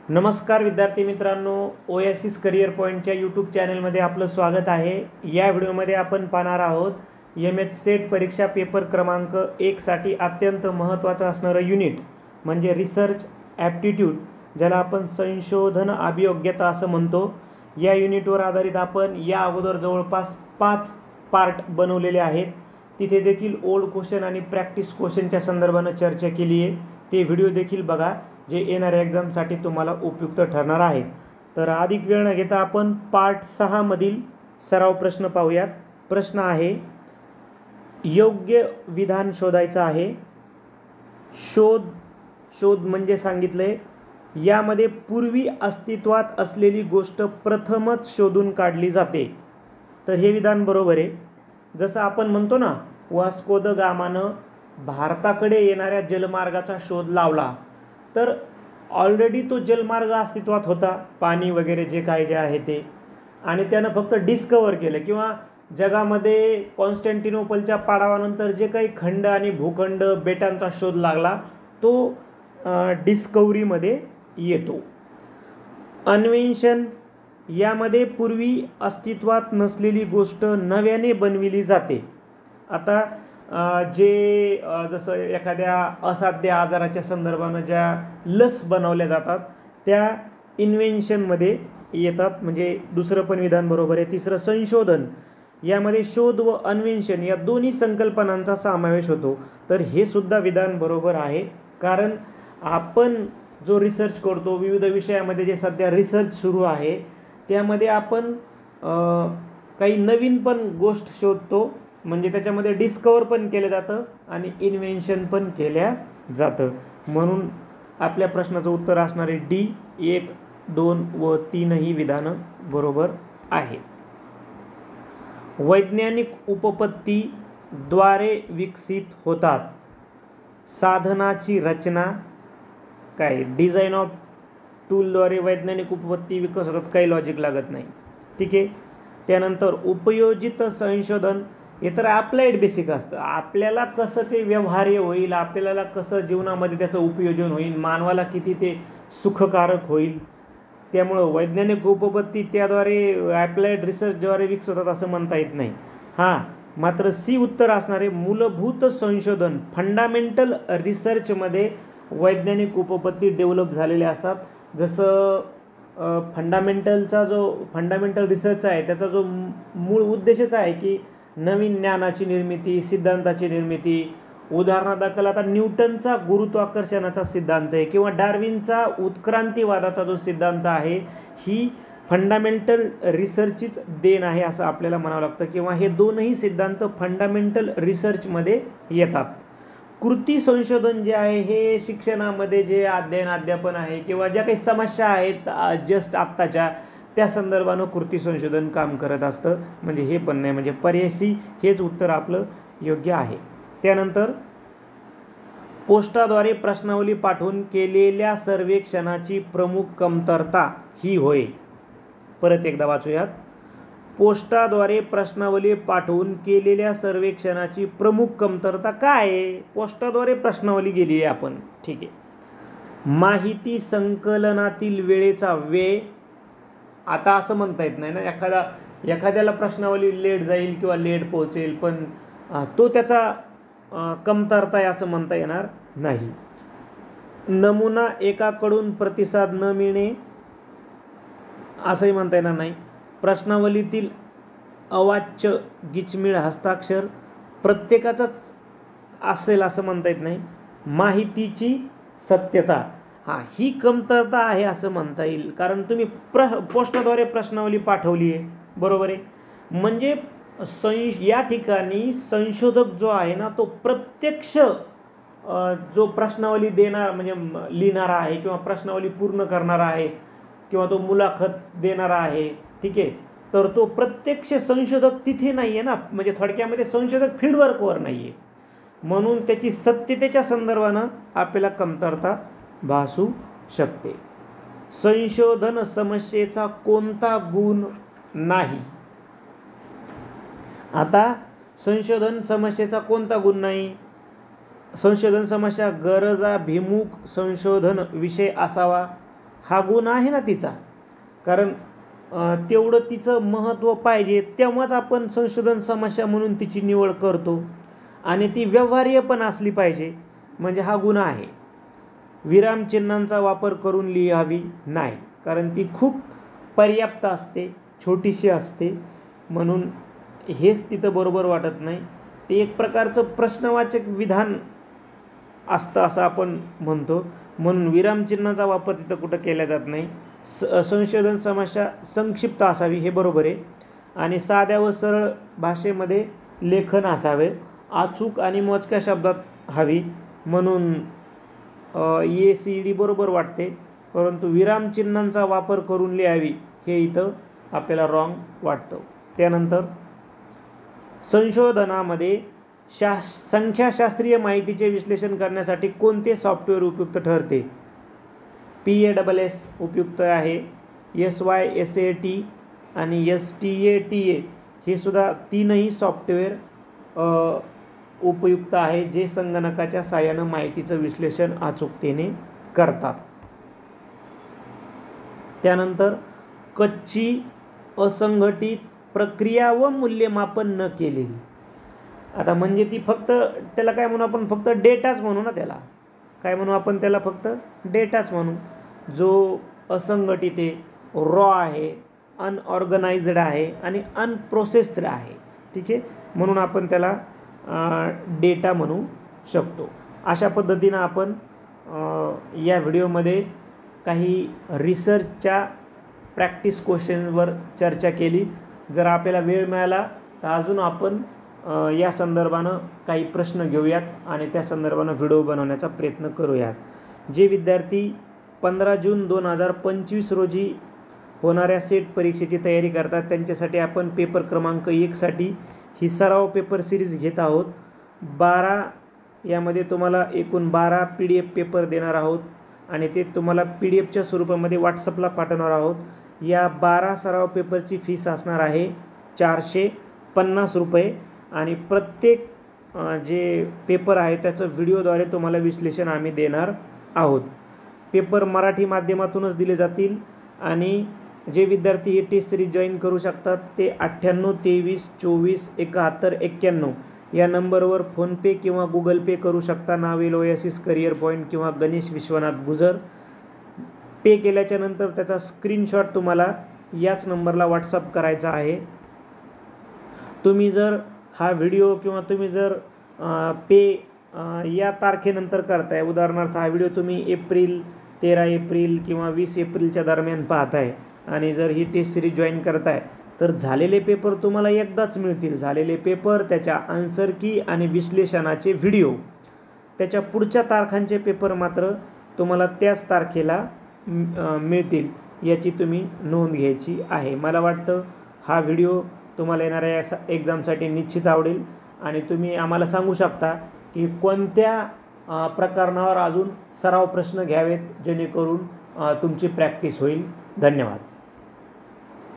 नमस्कार विद्यार्थी मित्रांनो, ओएसिस करिअर पॉईंटच्या यूट्यूब चॅनलमध्ये आपलं स्वागत आहे। या व्हिडिओमध्ये आपण पाहणार आहोत एमएच सेट परीक्षा पेपर क्रमांक 1 साठी अत्यंत महत्त्वाचं असणारं युनिट म्हणजे रिसर्च ॲप्टिट्यूड, ज्याला आपण संशोधन अभियोग्यता असं म्हणतो। या युनिटवर आधारित आपण या अगोदर जवळपास 5 पार्ट बनवलेले आहेत। तिथे देखील ओल्ड क्वेश्चन आणि प्रॅक्टिस क्वेश्चनच्या संदर्भाने चर्चा केली आहे। ते व्हिडिओ देखील बघा, जे येणाऱ्या एक्झामसाठी तुम्हाला उपयुक्त ठरणार आहेत। तर अधिक वेळ न घेता आपण पार्ट 6 मधील सराव प्रश्न पाहूयात। प्रश्न आहे, योग्य विधान शोधायचं आहे। शोध म्हणजे सांगितले यामध्ये पूर्वी अस्तित्वात असलेली गोष्ट प्रथमच शोधून काढली जाते। तर हे विधान बरोबर आहे। जसं आपण म्हणतो ना, वास्को द गामानं भारताकडे येणाऱ्या जलमार्गाचा शोध लावला, तर ऑलरेडी तो जलमार्ग अस्तित्वात होता, पाणी वगैरे जे काय जे आहे ते, आणि त्यानं फक्त डिस्कवर केलं किंवा जगामध्ये कॉन्स्टँटिनोपलच्या पाडावानंतर जे काही खंड आणि भूखंड बेटांचा शोध लागला तो डिस्कवरीमध्ये येतो। अन्वेषण यामध्ये पूर्वी अस्तित्वात नसलेली गोष्ट नव्याने बनविली जाते। आता जसं एखाद्या असाध्य आजाराच्या संदर्भानं ज्या लस बनवल्या जातात त्या इन्व्हेन्शनमध्ये येतात, म्हणजे दुसरं पण विधान बरोबर आहे। तिसरं संशोधन, यामध्ये शोध व अन्वेषण या दोन्ही संकल्पनांचा समावेश होतो। तर हे सुद्धा विधान बरोबर आहे, कारण आपण जो रिसर्च करतो विविध विषयामध्ये, जे सध्या रिसर्च सुरू आहे त्यामध्ये आपण काही नवीन पण गोष्ट शोधतो, म्हणजे त्याच्यामध्ये डिस्कवर पण केलं जातं आणि इन्व्हेन्शन पण केल्या जातं। म्हणून आपल्या प्रश्नाचं उत्तर असणार आहे डी, 1, 2 व 3 ही विधानं बरोबर आहे। वैज्ञानिक उपपत्ती द्वारे विकसित होतात। साधनाची रचना काय, डिझाईन ऑफ टूलद्वारे वैज्ञानिक उपपत्ती विकसित होतात, काही लॉजिक लागत नाही, ठीक आहे। त्यानंतर उपयोजित संशोधन, हे तर अप्लाइड बेसिक असतं, आपल्याला कसं ते व्यवहार्य होईल, आपल्याला कसं जीवनामध्ये त्याचं उपयोजन होईल, मानवाला किती ते सुखकारक होईल, त्यामुळं वैज्ञानिक उपपत्ती त्याद्वारे ॲप्लाइड रिसर्चद्वारे विकसित होतात असं म्हणता येत नाही। मात्र सी उत्तर असणार आहे मूलभूत संशोधन, फंडामेंटल रिसर्चमध्ये वैज्ञानिक उपपत्ती डेव्हलप झालेल्या असतात। जसं फंडामेंटल रिसर्च आहे त्याचा जो मूळ उद्देशच आहे की नवीन ज्ञानाची निर्मिती, सिद्धांताची निर्मिती। उदाहरणादाखल आता न्यूटनचा गुरुत्वाकर्षणाचा सिद्धांत आहे किंवा डार्विनचा उत्क्रांतीवादाचा जो सिद्धांत आहे, ही फंडामेंटल रिसर्चचीच देण आहे असं आपल्याला म्हणावं लागतं, किंवा हे दोनही सिद्धांत फंडामेंटल रिसर्चमध्ये येतात। कृती संशोधन जे आहे हे शिक्षणामध्ये जे अध्यापन आहे किंवा ज्या काही समस्या आहेत जस्ट आत्ताच्या, त्या संदर्भानं कृती संशोधन काम करत असतं, म्हणजे हे पण नाही, म्हणजे पर्याय सी हेच उत्तर आपलं योग्य आहे। त्यानंतर पोस्टाद्वारे प्रश्नावली पाठवून केलेल्या सर्वेक्षणाची प्रमुख कमतरता ही होय। परत एकदा वाचूयात, पोस्टाद्वारे प्रश्नावली पाठवून केलेल्या सर्वेक्षणाची प्रमुख कमतरता काय आहे? पोस्टाद्वारे प्रश्नावली गेली आहे आपण, ठीक आहे। माहिती संकलनातील वेळेचा व्यय, आता असं म्हणता येत नाही ना, एखाद्याला प्रश्नावली लेट जाईल किंवा लेट पोहोचेल, पण तो त्याचा कमतरता आहे असं म्हणता येणार नाही। नमुना एकाकडून प्रतिसाद न मिळणे, असंही म्हणता येणार नाही। प्रश्नावलीतील अवाच्य, गिचमिळ हस्ताक्षर प्रत्येकाचाच असेल असं म्हणता येत नाही। माहितीची सत्यता, ही कमतरता आहे असं म्हणता येईल, कारण तुम्ही पोस्टाद्वारे प्रश्नावली पाठवली आहे, बरोबर आहे। म्हणजे या ठिकाणी संशोधक जो आहे ना, तो प्रत्यक्ष जो प्रश्नावली देणार म्हणजे लिहिणारा आहे किंवा प्रश्नावली पूर्ण करणारा आहे किंवा तो मुलाखत देणारा आहे, ठीक आहे, तर तो प्रत्यक्ष संशोधक तिथे नाही आहे ना, म्हणजे थोडक्यामध्ये संशोधक फील्डवर्कवर नाही आहे, म्हणून त्याची सत्यतेच्या संदर्भानं आपल्याला कमतरता भासू शकते। संशोधन समस्येचा कोणता गुण नाही? आता संशोधन समस्येचा कोणता गुण नाही? संशोधन समस्या गरजाभिमुख संशोधन विषय असावा, हा गुण आहे ना तिचा, कारण तेवढं तिचं महत्त्व पाहिजे तेव्हाच आपण संशोधन समस्या म्हणून तिची निवड करतो, आणि ती व्यवहार्य पण असली पाहिजे, म्हणजे हा गुण आहे. विरामचिन्हांचा वापर करून लिहावी नाही, कारण ती खूप पर्याप्त असते, छोटीशी असते, म्हणून हेच तिथं बरोबर वाटत नाही. ते एक प्रकारचं प्रश्नवाचक विधान असतं असं आपण म्हणतो, म्हणून विरामचिन्हाचा वापर तिथं कुठं केला जात नाही. संशोधन समस्या संक्षिप्त असावी हे बरोबर आहे, आणि साध्या व सरळ भाषेमध्ये लेखन असावे, अचूक आणि मोजक्या शब्दात हवी, म्हणून ACD बरोबर वाटते. परंतु विरामचिन्हांचा वापर करून लिहावी हे इथं आपल्याला रॉंग वाटतं. त्यानंतर संशोधनामध्ये संख्याशास्त्रीय माहितीचे विश्लेषण करण्यासाठी कोणते सॉफ्टवेअर उपयुक्त ठरते? PASS उपयुक्त आहे, SYSAT आणि STATA हे सुद्धा तीनही सॉफ्टवेअर उपयुक्त आहे, जे संगणकाच्या साहाय्याने माहितीचं विश्लेषण अचूकतेने करतात. त्यानंतर कच्ची, असंघटित प्रक्रिया व मूल्यमापन न केलेली. आता म्हणजे ती फक्त त्याला काय म्हणू आपण, फक्त डेटाच म्हणू ना, त्याला काय म्हणू आपण, त्याला फक्त डेटाच म्हणू. जो असंघटित आहे, रॉ आहे, अनऑर्गनाइज्ड आहे आणि अनप्रोसेस्ड आहे, ठीक आहे, म्हणून आपण त्याला डेटा म्हणू शकतो. अशा पद्धतीनं आपण या व्हिडिओमध्ये काही रिसर्चच्या प्रॅक्टिस क्वेश्चनवर चर्चा केली. जर आपल्याला वेळ मिळाला तर अजून आपण या संदर्भानं काही प्रश्न घेऊयात आणि त्या संदर्भानं व्हिडिओ बनवण्याचा प्रयत्न करूयात. जे विद्यार्थी 15 जून 2025 रोजी होणाऱ्या सेट परीक्षेची तयारी करतात त्यांच्यासाठी आपण पेपर क्रमांक 1 साठी ही सराव पेपर सिरीज घेत आहोत. 12 यामध्ये तुम्हाला एकूण 12 PDF पेपर देणार आहोत आणि ते तुम्हाला PDFच्या स्वरूपामध्ये व्हॉट्सअपला पाठवणार आहोत. या 12 सराव पेपरची फीस असणार आहे 450 रुपये, आणि प्रत्येक जे पेपर आहे त्याचं व्हिडिओद्वारे तुम्हाला विश्लेषण आम्ही देणार आहोत. पेपर मराठी माध्यमातूनच दिले जातील, आणि जे विद्यार्थी ही टेस्ट सिरीज जॉईन करू शकतात ते 98 23 24 71 91 या नंबरवर फोनपे किंवा गुगल पे करू शकता. नावेल ओएसिस करिअर पॉईंट किंवा गणेश विश्वनाथ गुजर. पे केल्याच्या नंतर त्याचा स्क्रीनशॉट तुम्हाला याच नंबरला व्हॉट्सअप करायचा आहे. तुम्ही जर हा व्हिडिओ किंवा तुम्ही जर पे या तारखेनंतर करताय, उदाहरणार्थ हा व्हिडिओ तुम्ही 13 एप्रिल किंवा 20 एप्रिलच्या दरम्यान पाहताय आणि जर ही टेस्ट सिरीज जॉईन करताय तर झालेले पेपर तुम्हाला एकदाच मिळतील. झालेले पेपर, त्याच्या आन्सर की आणि विश्लेषणाचे व्हिडिओ, त्याच्या पुढच्या तारखांचे पेपर मात्र तुम्हाला त्याच तारखेला मिळतील, याची तुम्ही नोंद घ्यायची आहे. मला वाटतं हा व्हिडिओ तुम्हाला येणाऱ्या एक्झामसाठी निश्चित आवडेल, आणि तुम्ही आम्हाला सांगू शकता की कोणत्या प्रकरणावर अजून सराव प्रश्न घ्यावेत जेणेकरून तुमची प्रॅक्टिस होईल. धन्यवाद.